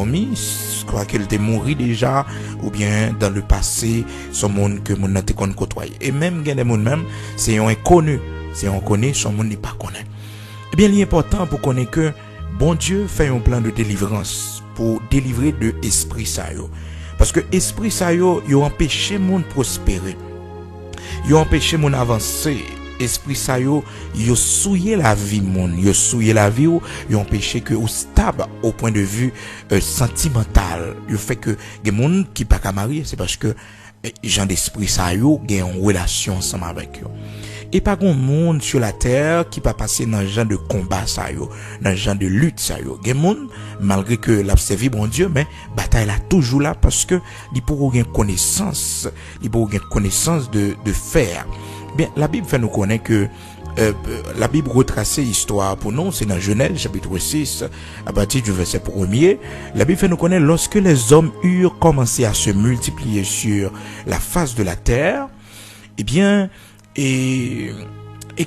endormi, je crois qu'elle était morte déjà, ou bien dans le passé, son monde que mon n'a été côtoyé. Et même, il y a des monde même, c'est un inconnu. C'est on connaît, son monde n'est pas connu. Eh bien, il est important pour connaître que bon Dieu fait un plan de délivrance pour délivrer de esprit ça yo. Parce que esprit ça yo empêché monde prospérer. Yo empêché mon avancer. Esprit ça yo souillé la vie monde, yo souillé la vie yo empêché que ou stable au point de vue sentimental. Yo fait que des monde qui pas qu'à marier, c'est parce que gens d'esprit ça yo gagne une relation ensemble avec eux. Et pas grand monde sur la terre qui pas passer dans genre de combat ça yo, dans genre de lutte ça yo. Gen monde malgré que l'a servi bon Dieu, mais bataille là toujours là parce que il pour une connaissance, il pour une connaissance de faire. Bien, la Bible fait nous connaître que la Bible retrace l'histoire pour nous, c'est dans Genèse chapitre 6 à partir du verset 1er. La Bible fait nous connaître lorsque les hommes eurent commencé à se multiplier sur la face de la terre, eh bien et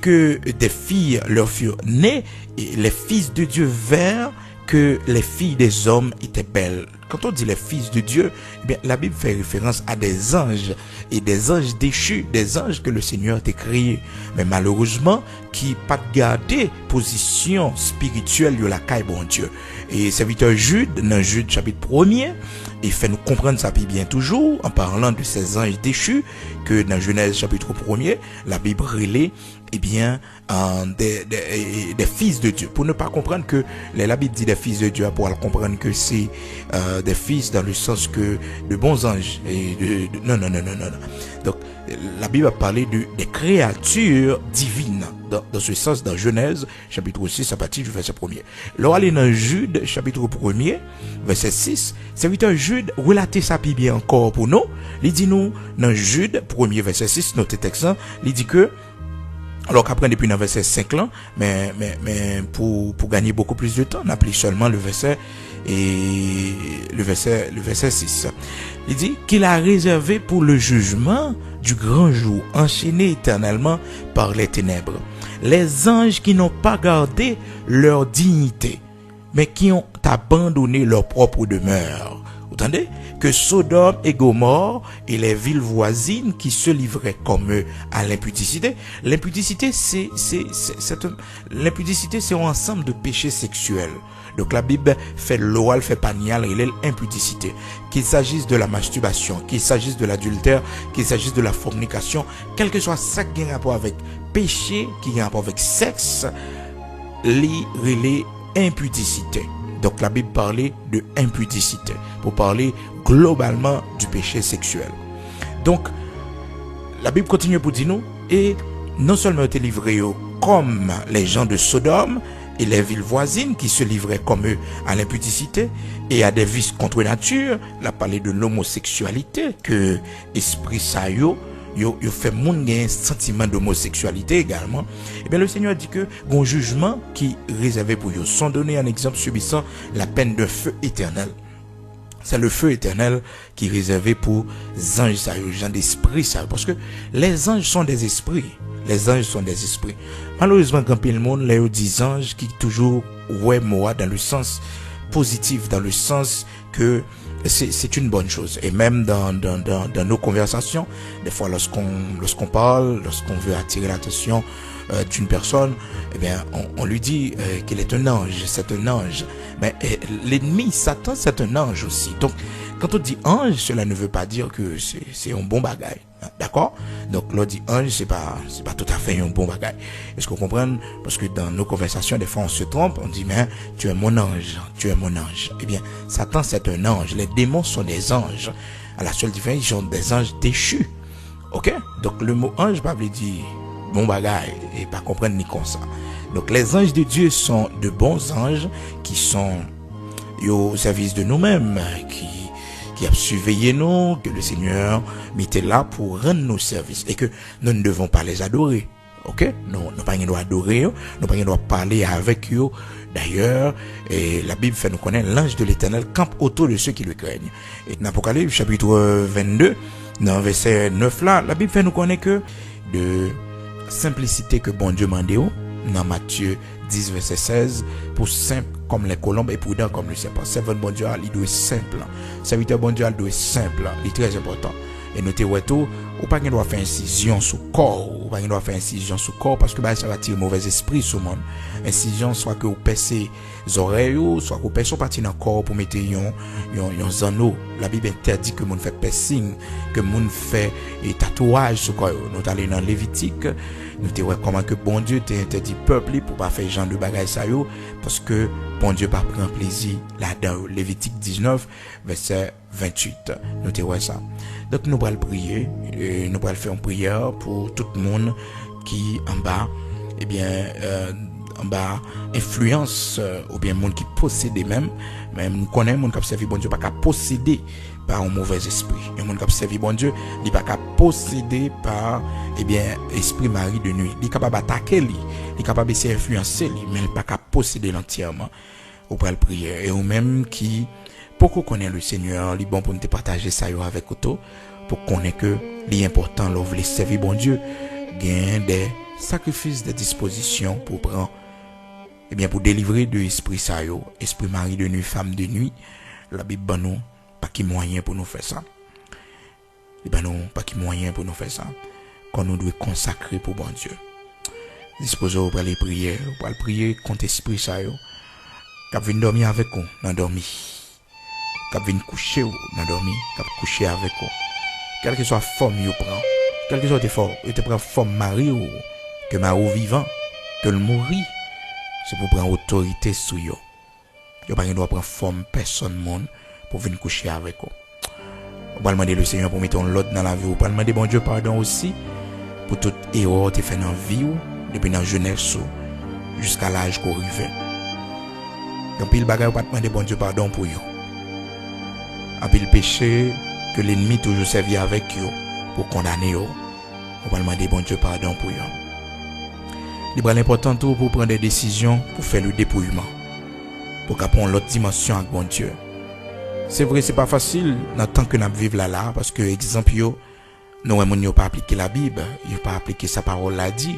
que des filles leur furent nées, et les fils de Dieu virent que les filles des hommes étaient belles. Quand on dit les fils de Dieu, eh bien, la Bible fait référence à des anges, et des anges déchus, des anges que le Seigneur a créés, mais malheureusement, qui pas gardé position spirituelle de la caille bon Dieu. Et serviteur Jude, dans Jude chapitre 1er, il fait nous comprendre ça bien toujours, en parlant de ces anges déchus, que dans Genèse chapitre 1er, la Bible relaie, eh bien, des fils de Dieu. Pour ne pas comprendre que la Bible dit des fils de Dieu, pour comprendre que c'est des fils dans le sens que de bons anges. Et non. Donc, la Bible a parlé des créatures divines. Dans ce sens, dans Genèse, chapitre 6, à partir du verset 1er. Là, allez dans Jude, chapitre 1er, verset 6, serviteur Jude, relatez ça bien encore pour nous. Il dit nous, dans Jude, 1er, verset 6, notre texte, il dit que, alors qu'après, depuis dans le verset 5 là, mais pour gagner beaucoup plus de temps, on applique seulement le verset 6. Il dit qu'il a réservé pour le jugement du grand jour, enchaîné éternellement par les ténèbres, les anges qui n'ont pas gardé leur dignité, mais qui ont abandonné leur propre demeure. Vous entendez? Que Sodome et Gomorrhe et les villes voisines qui se livraient comme eux à l'impudicité. L'impudicité, c'est un ensemble de péchés sexuels. Donc la Bible fait l'oral, fait panial et l'impudicité. Qu'il s'agisse de la masturbation, qu'il s'agisse de l'adultère, qu'il s'agisse de la fornication, quel que soit ça qui a rapport avec péché, qui a rapport avec sexe, l'impudicité. Donc la Bible parlait de impudicité pour parler globalement du péché sexuel. Donc la Bible continue pour dire nous, et non seulement été livrés comme les gens de Sodome et les villes voisines qui se livraient comme eux à l'impudicité et à des vices contre nature, la parlé de l'homosexualité que esprit ça yo fait moun gen un sentiment d'homosexualité également. Et bien le Seigneur dit que bon jugement qui réservé pour eux sont donnés un exemple subissant la peine de feu éternel. C'est le feu éternel qui est réservé pour les anges, ça, les gens d'esprit, ça. Parce que les anges sont des esprits. Les anges sont des esprits. Malheureusement, quand le monde, les dit anges qui toujours, ouais, moi, dans le sens positif, dans le sens que c'est une bonne chose. Et même dans nos conversations, des fois, lorsqu'on parle, lorsqu'on veut attirer l'attention d'une personne, eh bien, on lui dit qu'il est un ange, c'est un ange. Mais l'ennemi, Satan, c'est un ange aussi. Donc, quand on dit ange, cela ne veut pas dire que c'est un bon bagage. D'accord? Donc, l'on dit ange, c'est pas tout à fait un bon bagage. Est-ce qu'on comprend? Parce que dans nos conversations, des fois, on se trompe, on dit, mais tu es mon ange, tu es mon ange. Eh bien, Satan, c'est un ange. Les démons sont des anges. À la seule différence, ils sont des anges déchus. Ok? Donc, le mot ange, pas veut dire bon bagage, et pas comprendre ni comme ça. Donc, les anges de Dieu sont de bons anges qui sont au service de nous-mêmes, qui a surveillé nous, que le Seigneur mettait là pour rendre nos services et que nous ne devons pas les adorer. Ok? Nous pas nous adorer, nous pas nous parler avec eux. D'ailleurs, la Bible fait nous connaître l'ange de l'Éternel campe autour de ceux qui le craignent. Et dans Apocalypse chapitre 22, dans verset 9 là, la Bible fait nous connaître que de simplicité que bon Dieu m'a dit, dans Matthieu 10 verset 16, pour simple comme les colombes et prudent comme le serpent. Servant bon Dieu, il doit être simple. Serviteur bon Dieu, il doit être simple. Il est très important. Et notez ouais tout, ou pas qu'il doit faire incision sous corps, ou pas qu'il doit faire incision sous corps parce que bah, ça va tirer mauvais esprit sur le monde. Incision soit que vous percez les oreilles, soit que vous percez partie dans le corps pour mettre un anneau. La Bible interdit que mon fait piercing, que mon fait tatouage sur corps. Nous allons dans Lévitique, nous te ouais comment que bon Dieu t'interdit peuple pour pas faire genre de bagaille ça yo parce que bon Dieu pas prend plaisir là-dedans. Lévitique 19 verset 28. Nous te ouais ça. Donc nous allons prier, nous allons faire une prière pour tout le monde qui en bas, eh bien, en bas influence ou bien monde qui possède même nous connaissons monde qui servi bon Dieu pas qu'à posséder par un mauvais esprit. Un monde qui servi bon Dieu, il pas qu'à posséder par eh bien esprit mari de nuit. Il est capable d'attaquer lui, il est capable d'essayer influencer lui, mais il pas qu'à posséder entièrement. Ou pour le prier et ou même qui pour qu'on ait le Seigneur, il est bon pour nous partager ça avec vous pour qu'on ait que l'important, là, vous voulez servir bon Dieu, gain des sacrifices, des dispositions pour prendre, eh bien, pour délivrer de l'esprit ça, esprit mari de nuit, femme de nuit. La Bible, ben nous, pas qui moyen pour nous faire ça. Ben nous, pas qui moyen pour nous faire ça. Qu'on nous doit consacrer pour bon Dieu. Disposez-vous pour les prières, pour le prier contre l'esprit ça, qui vient dormir avec vous, dans dormir. Qui vient coucher dans dormir, qui coucher avec vous. Quelle que soit la forme vous prend, quelle que soit la forme mari ou que mari vivant, que le mourir, c'est pour prendre autorité sur vous. Vous ne doit prendre forme personne monde pour venir coucher avec vous. On va demander le Seigneur pour mettre l'autre dans la vie. On va demander bon Dieu pardon aussi pour toute erreur que tu fait dans la vie depuis la jeunesse jusqu'à l'âge qu'on arrive. Donc il bagage pas demander bon Dieu pardon pour vous. Après le péché que l'ennemi toujours servi avec vous pour condamner vous. On va demander bon Dieu pardon pour vous. Il est important tout pour prendre des décisions pour faire le dépouillement. Pour qu'après l'autre dimension avec bon Dieu. C'est vrai, c'est pas facile dans le temps que nous vivons là parce que exemple nous n'avons pas appliqué la Bible, ils n'ont pas appliqué sa parole l'a dit.